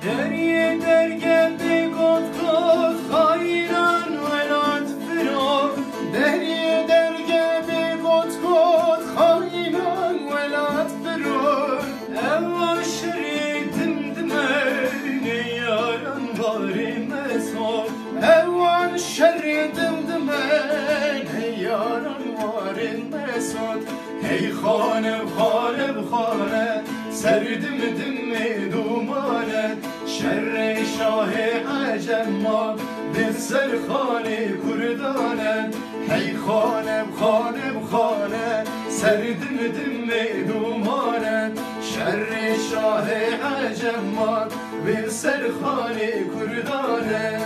دریه درگه بگود کد خایران ولاد فرو دریه درگه بگود کد خایران ولاد فرو اما شریدم دمه یاران باری مسود اما شریدم دمه یاران باری مسود ای خانم خانم خانه سردم دم دومانه شر شاه عجم ما به سر خانه کردانه ای خانم خانم خانه سردم دم دومانه شر شاه عجم ما به سر خانه کردانه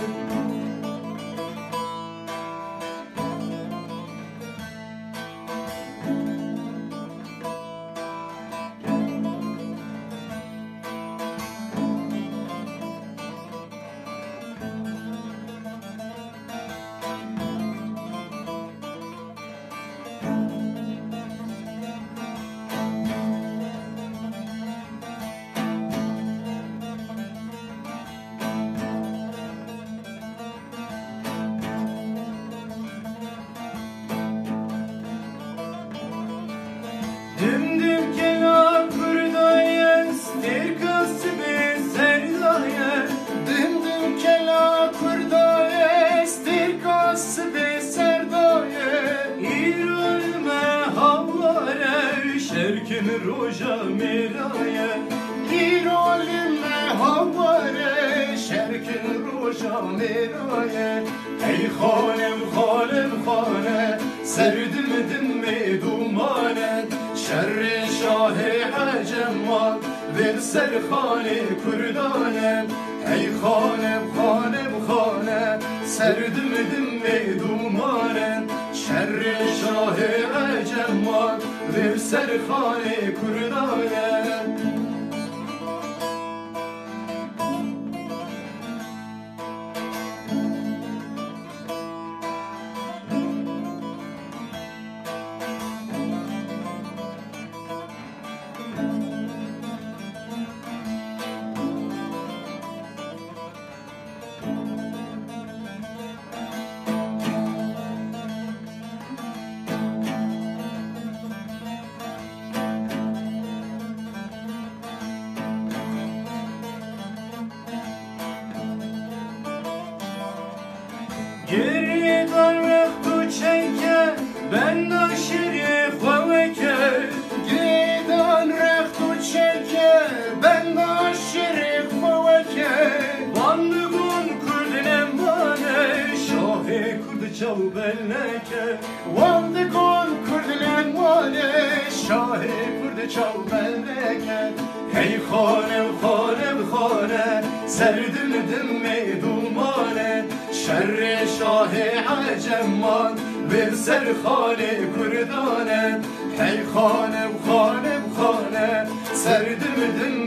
Dümdüm kela kurdaya stirkası bir serdaya Dümdüm kela kurdaya stirkası bir serdaya İrolme havlare şerkin roja miraya İrolme havlare şerkin roja miraya Ey hanem hanem hane serdim dimme dumane شر شاه عجمان دل سر خانه کردانه ای خانم خانم خانه سردم دم دومانه شر شاه عجمان دل سر خانه کردانه Geriye dönmek tu çenke ben de şiri xoveke Geriye dönmek tu çenke ben de şiri xoveke Vandıgun kurdinem bane şahi kurdu çav belleke Vandıgun kurdinem bane şahi kurdu çav belleke Hey hanem hanem hane serdim dimme dumane شر شاه عجمان به سر خانه کردانه ای خانم خانم خانه سردم دم